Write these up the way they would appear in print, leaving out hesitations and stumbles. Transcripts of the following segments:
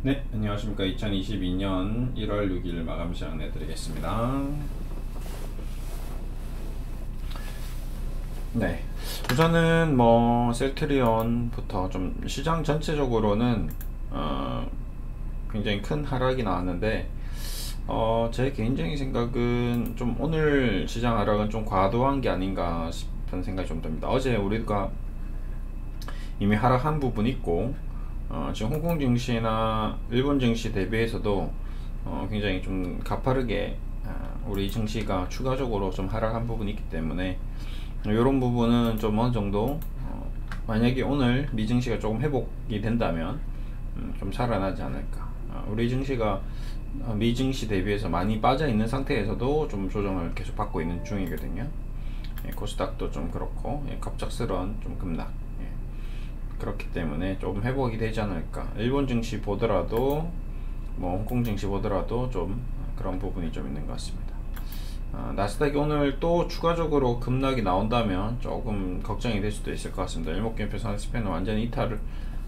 네, 안녕하십니까. 2022년 1월 6일 마감 시간 내드리겠습니다. 네, 우선은 셀트리온부터 좀 시장 전체적으로는 굉장히 큰 하락이 나왔는데, 제 개인적인 생각은 좀 오늘 시장 하락은 좀 과도한 게 아닌가 싶은 생각이 좀 듭니다. 어제 우리가 이미 하락한 부분이 있고, 지금 홍콩 증시나 일본 증시 대비해서도 굉장히 좀 가파르게 우리 증시가 추가적으로 좀 하락한 부분이 있기 때문에 이런 부분은 좀 어느 정도 만약에 오늘 미 증시가 조금 회복이 된다면 좀 살아나지 않을까. 우리 증시가 미 증시 대비해서 많이 빠져 있는 상태에서도 좀 조정을 계속 받고 있는 중이거든요. 코스닥도 좀 그렇고 갑작스러운 좀 급락, 그렇기 때문에 조금 회복이 되지 않을까. 일본 증시 보더라도 홍콩 증시 보더라도 좀 그런 부분이 좀 있는 것 같습니다. 나스닥이 오늘 또 추가적으로 급락이 나온다면 조금 걱정이 될 수도 있을 것 같습니다. 일목균표 상승세는 완전히 이탈을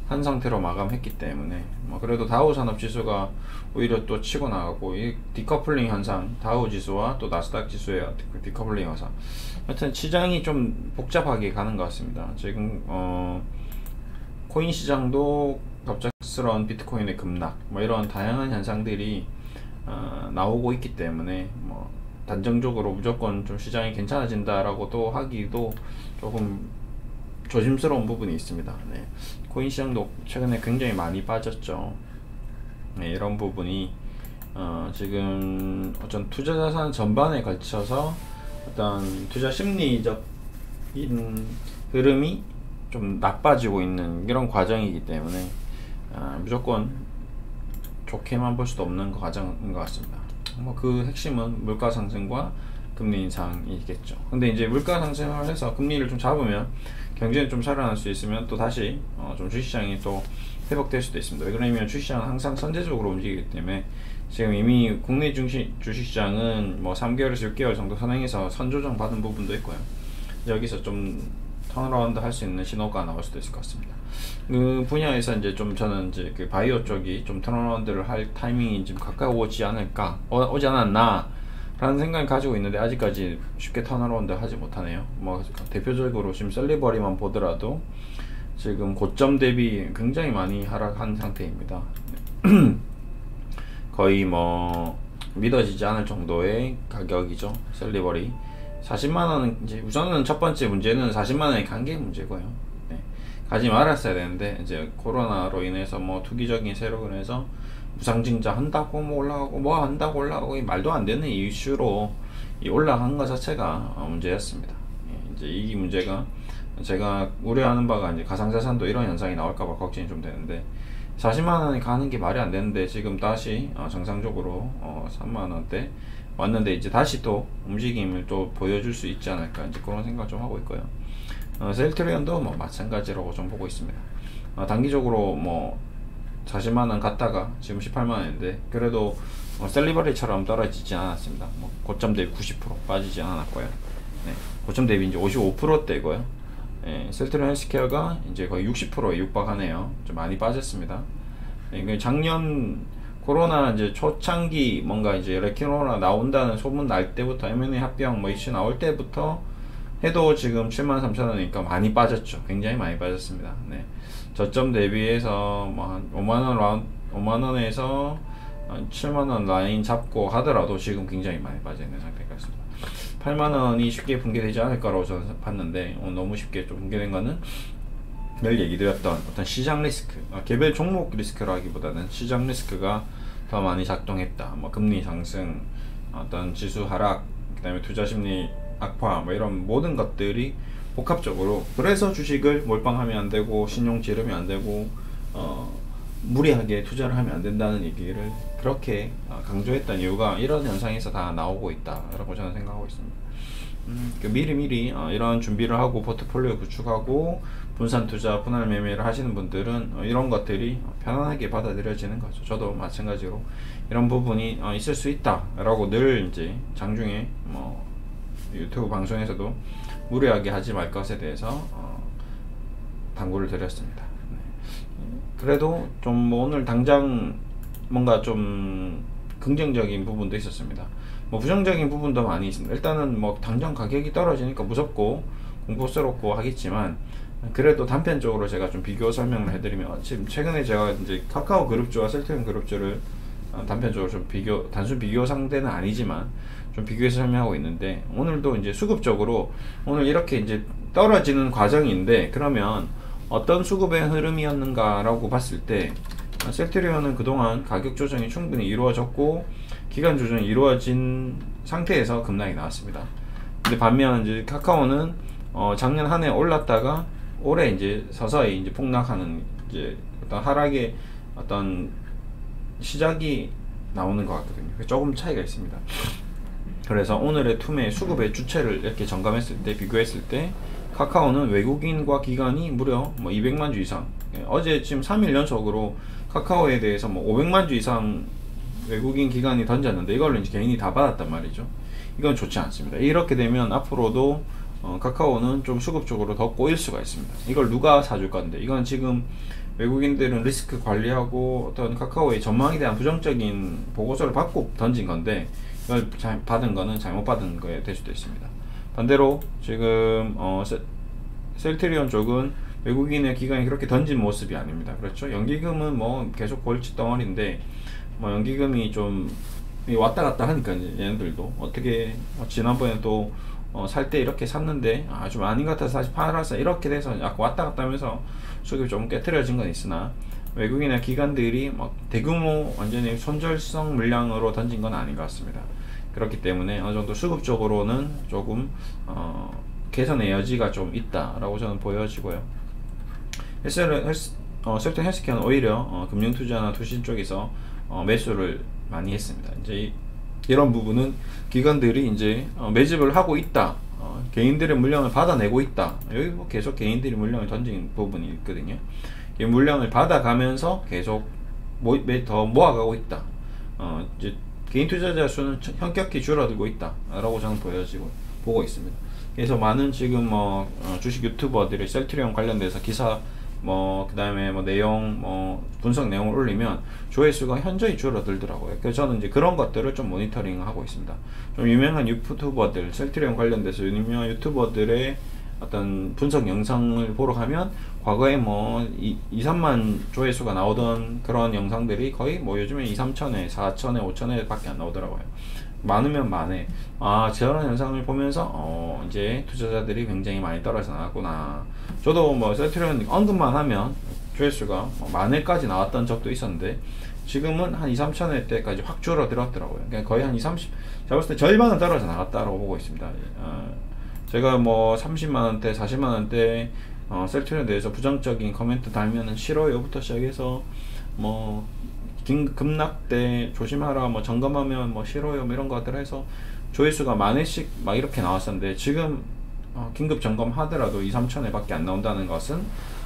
한 상태로 마감했기 때문에 그래도 다우 산업지수가 오히려 또 치고 나가고, 이 디커플링 현상, 다우 지수와 또 나스닥 지수의 디커플링 현상, 하여튼 시장이 좀 복잡하게 가는 것 같습니다. 지금 코인 시장도 갑작스러운 비트코인의 급락, 이런 다양한 현상들이 나오고 있기 때문에 단정적으로 무조건 좀 시장이 괜찮아진다라고 또 하기도 조금 조심스러운 부분이 있습니다. 네. 코인 시장도 최근에 굉장히 많이 빠졌죠. 네, 이런 부분이 지금 어떤 투자 자산 전반에 걸쳐서 어떤 투자 심리적인 흐름이 좀 나빠지고 있는 이런 과정이기 때문에 무조건 좋게만 볼 수도 없는 과정인 것 같습니다. 그 핵심은 물가 상승과 금리 인상이겠죠. 근데 이제 물가 상승을 해서 금리를 좀 잡으면 경제는 좀 살아날 수 있으면 또 다시 좀 주식시장이 또 회복될 수도 있습니다. 왜 그러냐면 주식시장은 항상 선제적으로 움직이기 때문에 지금 이미 국내 주식시장은 3개월에서 6개월 정도 선행해서 선조정 받은 부분도 있고요. 여기서 좀 턴어라운드 할 수 있는 신호가 나올 수도 있을 것 같습니다. 그 분야에서 이제 좀 저는 이제 그 바이오 쪽이 좀 턴어라운드를 할 타이밍이 좀 가까이 오지 않을까, 오지 않았나 라는 생각을 가지고 있는데 아직까지 쉽게 턴어라운드 하지 못하네요. 대표적으로 지금 셀리버리만 보더라도 지금 고점 대비 굉장히 많이 하락한 상태입니다. 거의 믿어지지 않을 정도의 가격이죠. 셀리버리 40만원은 이제 우선은 첫 번째 문제는 40만원에 간 게 문제고요. 네. 가지 말았어야 되는데 이제 코로나로 인해서 투기적인 세력으로 인해서 무상증자 한다고 올라가고 한다고 올라가고 말도 안 되는 이슈로 올라간 것 자체가 문제였습니다. 이제 이 문제가 제가 우려하는 바가 이제 가상자산도 이런 현상이 나올까봐 걱정이 좀 되는데, 40만원이 가는 게 말이 안 되는데 지금 다시 정상적으로 3만원대 왔는데 이제 다시 또 움직임을 또 보여줄 수 있지 않을까, 이제 그런 생각 좀 하고 있고요. 셀트리온도 마찬가지라고 좀 보고 있습니다. 단기적으로 40만원 갔다가 지금 18만원인데 그래도 셀리버리처럼 떨어지지 않았습니다. 고점 대비 90% 빠지지 않았고요. 네. 고점 대비 이제 55%대고요. 셀트리온 헬스케어가 이제 거의 60%에 육박하네요. 좀 많이 빠졌습니다. 작년 코로나 이제 초창기 이제 레키노라 나온다는 소문 날 때부터 M&A 합병 이슈 나올 때부터 해도 지금 73,000원이니까 많이 빠졌죠. 굉장히 많이 빠졌습니다. 네. 저점 대비해서 한 5만원에서 7만원 라인 잡고 하더라도 지금 굉장히 많이 빠져 있는 상태 같습니다. 8만원이 쉽게 붕괴되지 않을까라고 저는 봤는데 너무 쉽게 좀 붕괴된 거는 늘 얘기드렸던 어떤 시장 리스크, 개별 종목 리스크라기보다는 시장 리스크가 더 많이 작동했다. 금리 상승, 어떤 지수 하락, 그 다음에 투자 심리 악화, 이런 모든 것들이 복합적으로, 그래서 주식을 몰빵하면 안 되고 신용 지르면 안 되고 무리하게 투자를 하면 안 된다는 얘기를 그렇게 강조했던 이유가 이런 현상에서 다 나오고 있다라고 저는 생각하고 있습니다. 미리미리 이런 준비를 하고 포트폴리오 구축하고 분산 투자, 분할 매매를 하시는 분들은 이런 것들이 편안하게 받아들여지는 거죠. 저도 마찬가지로 이런 부분이 있을 수 있다라고 늘 이제 장중에 유튜브 방송에서도 무리하게 하지 말 것에 대해서 당부를 드렸습니다. 그래도 좀 뭐 오늘 당장 뭔가 좀 긍정적인 부분도 있었습니다. 뭐 부정적인 부분도 많이 있습니다. 일단은 뭐 당장 가격이 떨어지니까 무섭고 공포스럽고 하겠지만, 그래도 단편적으로 제가 좀 비교 설명을 해드리면, 지금 최근에 제가 이제 카카오 그룹주와 셀트리온 그룹주를 단편적으로 좀 단순 비교 상대는 아니지만 좀 비교해서 설명하고 있는데, 오늘도 이제 수급적으로 오늘 이렇게 이제 떨어지는 과정인데, 그러면 어떤 수급의 흐름이었는가 라고 봤을 때, 셀트리온은 그동안 가격 조정이 충분히 이루어졌고 기간 조정이 이루어진 상태에서 급락이 나왔습니다. 근데 반면 이제 카카오는 작년 한 해 올랐다가 올해 이제 서서히 이제 폭락하는, 이제 어떤 하락의 어떤 시작이 나오는 것 같거든요. 조금 차이가 있습니다. 그래서 오늘의 투매 수급의 주체를 이렇게 점검했을 때, 비교했을 때 카카오는 외국인과 기관이 무려 뭐 200만 주 이상, 어제 지금 3일 연속으로 카카오에 대해서 뭐 500만 주 이상 외국인 기관이 던졌는데, 이걸로 이제 개인이 다 받았단 말이죠. 이건 좋지 않습니다. 이렇게 되면 앞으로도 카카오는 좀 수급적으로 더 꼬일 수가 있습니다. 이걸 누가 사줄 건데, 이건 지금 외국인들은 리스크 관리하고 어떤 카카오의 전망에 대한 부정적인 보고서를 받고 던진 건데, 이걸 받은 거는 잘못 받은 거에 될 수도 있습니다. 반대로 지금 셀트리온 쪽은 외국인의 기관이 그렇게 던진 모습이 아닙니다. 그렇죠? 연기금은 뭐 계속 골치 덩어리인데, 뭐 연기금이 좀 왔다 갔다 하니까 얘네들도 어떻게 지난번에 또 살 때 이렇게 샀는데 좀 아닌 것 같아서 다시 팔아서 이렇게 돼서 약간 왔다 갔다 하면서 수급이 좀 깨트려진 건 있으나, 외국인의 기관들이 뭐 대규모 완전히 손절성 물량으로 던진 건 아닌 것 같습니다. 그렇기 때문에 어느 정도 수급적으로는 조금 개선의 여지가 좀 있다라고 저는 보여지고요. 셀트리온 헬스케어는 오히려 금융투자나 투신 쪽에서 매수를 많이 했습니다. 이제 이런 부분은 기관들이 이제 매집을 하고 있다, 개인들의 물량을 받아내고 있다. 여기 뭐 계속 개인들이 물량을 던진 부분이 있거든요. 이 물량을 받아가면서 계속 더 모아가고 있다. 이제 개인 투자자 수는 현격히 줄어들고 있다라고 저는 보고 있습니다. 그래서 많은 지금 주식 유튜버들이 셀트리온 관련돼서 기사 그 다음에 내용 분석 내용을 올리면 조회수가 현저히 줄어들더라고요. 그래서 저는 이제 그런 것들을 좀 모니터링 하고 있습니다. 좀 유명한 유튜버들, 셀트리온 관련돼서 유명한 유튜버들의 어떤 분석 영상을 보러 가면 과거에 2-3만 조회수가 나오던 그런 영상들이 거의 요즘에 2-3천회, 4천회, 5천회 밖에 안 나오더라고요. 많으면 많네. 저런 영상을 보면서 이제 투자자들이 굉장히 많이 떨어져 나갔구나. 저도 셀트리온 언급만 하면 조회수가 만회까지 나왔던 적도 있었는데, 지금은 한 2-3천회 때까지 확 줄어들었더라고요. 그러니까 거의 한 20-30, 제가 봤을 때 절반은 떨어져 나갔다고 보고 있습니다. 제가 30만원대, 40만원대 셀트리온에 대해서 부정적인 코멘트 달면은 싫어요부터 시작해서 급락 때 조심하라, 점검하면 싫어요, 이런 것들 해서 조회수가 만회씩 이렇게 나왔었는데, 지금 긴급 점검하더라도 2-3천회 밖에 안 나온다는 것은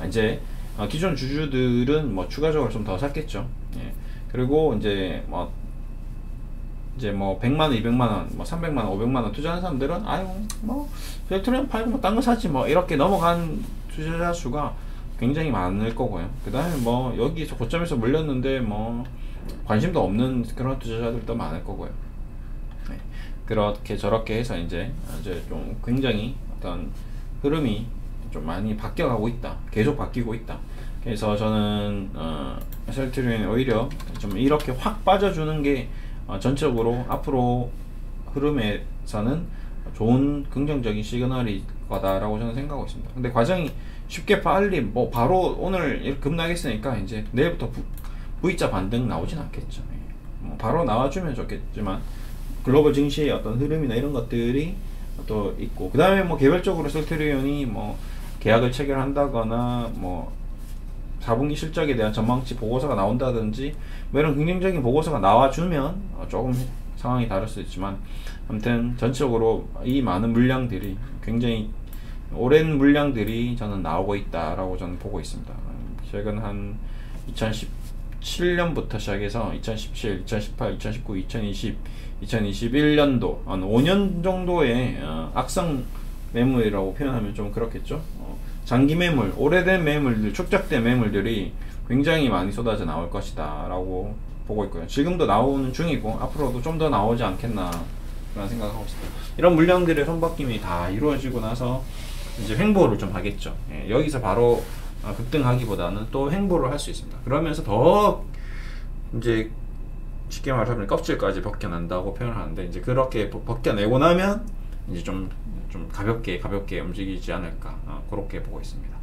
이제 기존 주주들은 추가적으로 좀 더 샀겠죠. 예. 그리고 이제 100만원, 200만원, 300만원, 500만원 투자하는 사람들은 셀트리온 팔고 딴 거 사지 이렇게 넘어간 투자자 수가 굉장히 많을 거고요. 그 다음에 여기서 고점에서 물렸는데 관심도 없는 그런 투자자들도 많을 거고요. 네. 그렇게 저렇게 해서 이제 좀 굉장히 어떤 흐름이 좀 많이 바뀌어가고 있다, 계속 바뀌고 있다. 그래서 저는 셀트리온이 오히려 좀 이렇게 확 빠져주는 게 전적으로 앞으로 흐름에서는 좋은 긍정적인 시그널일 거다라고 저는 생각하고 있습니다. 근데 과정이 쉽게 빨리 바로 오늘 급락했으니까 이제 내일부터 V자 반등 나오진 않겠죠. 바로 나와주면 좋겠지만, 글로벌 증시의 어떤 흐름이나 이런 것들이 또 있고, 그 다음에 개별적으로 셀트리온이 계약을 체결한다거나 4분기 실적에 대한 전망치 보고서가 나온다든지 이런 긍정적인 보고서가 나와주면 조금 상황이 다를 수 있지만, 아무튼 전체적으로 이 많은 물량들이, 굉장히 오랜 물량들이 저는 나오고 있다라고 저는 보고 있습니다. 최근 한 2017년부터 시작해서 2017, 2018, 2019, 2020, 2021년도 한 5년 정도의 악성 매물이라고 표현하면 좀 그렇겠죠. 장기 매물, 오래된 매물들, 축적된 매물들이 굉장히 많이 쏟아져 나올 것이다 라고 보고 있고요. 지금도 나오는 중이고 앞으로도 좀 더 나오지 않겠나 그런 생각하고 있습니다. 이런 물량들의 선바뀜이 다 이루어지고 나서 이제 횡보를 좀 하겠죠. 예, 여기서 바로 급등하기보다는 또 횡보를 할 수 있습니다. 그러면서 더 이제 쉽게 말하면 껍질까지 벗겨난다고 표현하는데, 이제 그렇게 벗겨내고 나면 이제 좀 가볍게 움직이지 않을까, 그렇게 보고 있습니다.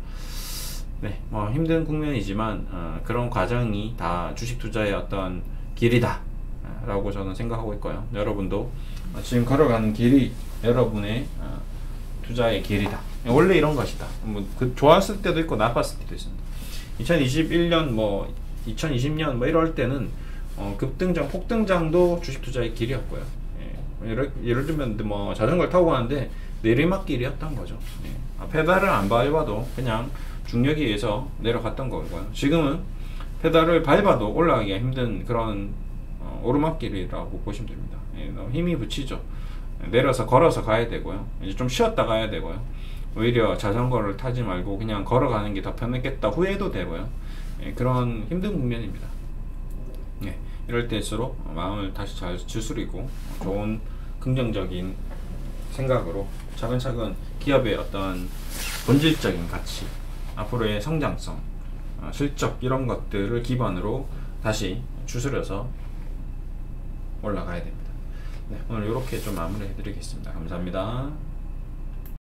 네, 뭐 힘든 국면이지만 그런 과정이 다 주식 투자의 어떤 길이다 라고 저는 생각하고 있고요. 여러분도 지금 걸어가는 길이 여러분의 투자의 길이다. 원래 이런 것이다. 뭐 좋았을 때도 있고 나빴을 때도 있습니다. 2021년 뭐 2020년 뭐 이럴 때는 급등장 폭등장도 주식 투자의 길이었고요. 예를 들면 뭐 자전거를 타고 가는데 내리막길이었던 거죠. 페달을 안 밟아도 그냥 중력에 의해서 내려갔던 거고요. 지금은 페달을 밟아도 올라가기가 힘든 그런 오르막길이라고 보시면 됩니다. 힘이 붙이죠. 내려서 걸어서 가야 되고요. 이제 좀 쉬었다 가야 되고요. 오히려 자전거를 타지 말고 그냥 걸어가는 게 더 편했겠다 후회도 되고요. 그런 힘든 국면입니다. 이럴 때일수록 마음을 다시 잘 추스리고 좋은 긍정적인 생각으로 차근차근 기업의 어떤 본질적인 가치, 앞으로의 성장성, 실적 이런 것들을 기반으로 다시 추스려서 올라가야 됩니다. 네, 오늘 이렇게 좀 마무리 해드리겠습니다. 감사합니다.